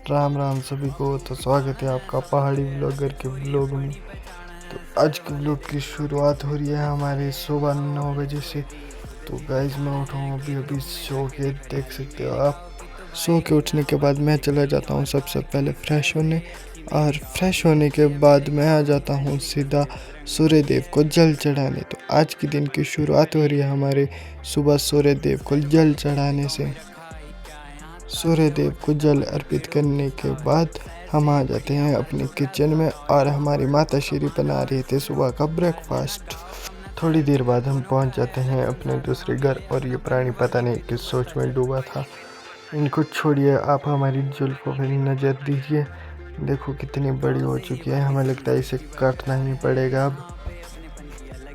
राम राम सभी को। तो स्वागत है आपका पहाड़ी ब्लॉगर के ब्लॉग में। तो आज के ब्लॉग की शुरुआत हो रही है हमारे सुबह 9 बजे से। तो गाइस मैं उठा हूँ अभी सो के, देख सकते हो आप। सो के उठने के बाद मैं चला जाता हूँ सबसे पहले फ्रेश होने, और फ्रेश होने के बाद मैं आ जाता हूँ सीधा सूर्य देव को जल चढ़ाने। तो आज के दिन की शुरुआत हो रही है हमारे सुबह सूर्य देव को जल चढ़ाने से। सूर्य देव को जल अर्पित करने के बाद हम आ जाते हैं अपने किचन में, और हमारी माता श्री बना रहे थे सुबह का ब्रेकफास्ट। थोड़ी देर बाद हम पहुंच जाते हैं अपने दूसरे घर, और ये प्राणी पता नहीं किस सोच में डूबा था। इनको छोड़िए, आप हमारी जुल्फों पर नज़र दीजिए, देखो कितनी बड़ी हो चुकी है। हमें लगता है इसे काटना ही पड़ेगा अब।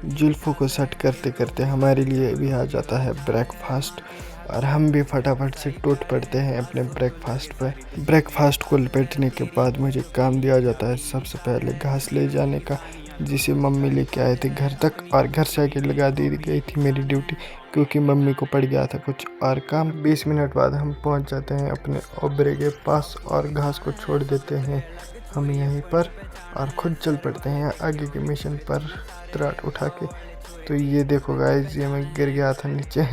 जुल्फों को सेट करते करते हमारे लिए भी आ जाता है ब्रेकफास्ट, और हम भी फटाफट से टूट पड़ते हैं अपने ब्रेकफास्ट पर। ब्रेकफास्ट को लपेटने के बाद मुझे काम दिया जाता है सबसे पहले घास ले जाने का, जिसे मम्मी लेके आए थे घर तक, और घर से आके लगा दी गई थी मेरी ड्यूटी, क्योंकि मम्मी को पड़ गया था कुछ और काम। 20 मिनट बाद हम पहुंच जाते हैं अपने ओबरे के पास, और घास को छोड़ देते हैं हम यहीं पर, और खुद चल पड़ते हैं आगे के मिशन पर त्राट उठा के। तो ये देखो गाइस, ये मैं गिर गया था नीचे,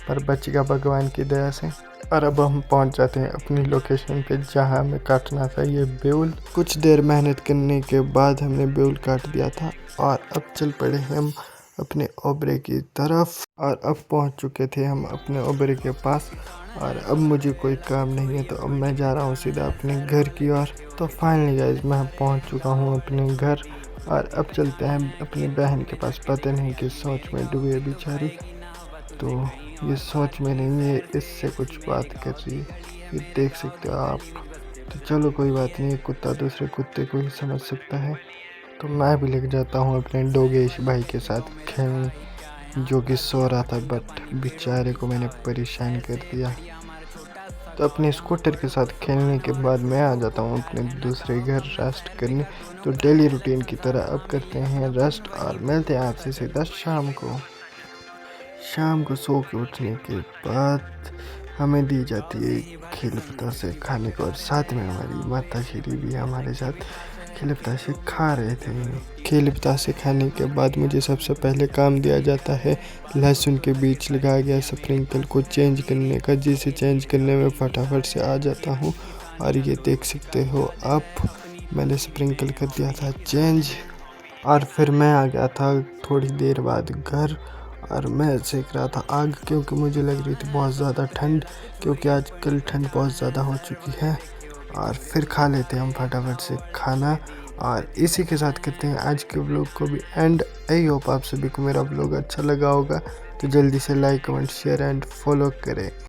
पर बच गया भगवान की दया से। और अब हम पहुंच जाते हैं अपनी लोकेशन पे जहां हमें काटना था ये बेउल। कुछ देर मेहनत करने के बाद हमने बेउल काट दिया था, और अब चल पड़े हम अपने ओबरे की तरफ। और अब पहुंच चुके थे हम अपने ओबरे के पास, और अब मुझे कोई काम नहीं है, तो अब मैं जा रहा हूँ सीधा अपने घर की ओर। तो फाइनली गाइस मैं पहुंच चुका हूँ अपने घर, और अब चलते हैं अपनी बहन के पास। पता नहीं किस सोच में डूबी है बेचारी, तो ये सोच में नहीं है, इससे कुछ बात कर रही है, ये देख सकते हो आप। तो चलो कोई बात नहीं, कुत्ता दूसरे कुत्ते को ही समझ सकता है। तो मैं भी लेके जाता हूँ अपने डोगेश भाई के साथ खेलने, जो कि सो रहा था, बट बेचारे को मैंने परेशान कर दिया। तो अपने स्कूटर के साथ खेलने के बाद मैं आ जाता हूँ अपने दूसरे घर रेस्ट करने। तो डेली रूटीन की तरह अब करते हैं रेस्ट, और मिलते हैं आपसे सीधा शाम को। शाम को सो के उठने के बाद हमें दी जाती है खील बतासे खाने को, और साथ में हमारी माता श्री भी हमारे साथ खील बतासे खा रहे थे। खील बतासे खाने के बाद मुझे सबसे पहले काम दिया जाता है लहसुन के बीच लगाया गया स्प्रिंकल को चेंज करने का, जिसे चेंज करने में फटाफट से आ जाता हूँ। और ये देख सकते हो आप, मैंने स्प्रिंकल कर दिया था चेंज, और फिर मैं आ गया था थोड़ी देर बाद घर, और मैं सेक रहा था आग, क्योंकि मुझे लग रही थी बहुत ज़्यादा ठंड, क्योंकि आजकल ठंड बहुत ज़्यादा हो चुकी है। और फिर खा लेते हैं हम फटाफट से खाना, और इसी के साथ करते हैं आज के ब्लॉग को भी एंड। आई होप आप सभी को मेरा ब्लॉग अच्छा लगा होगा, तो जल्दी से like comment share and follow करें।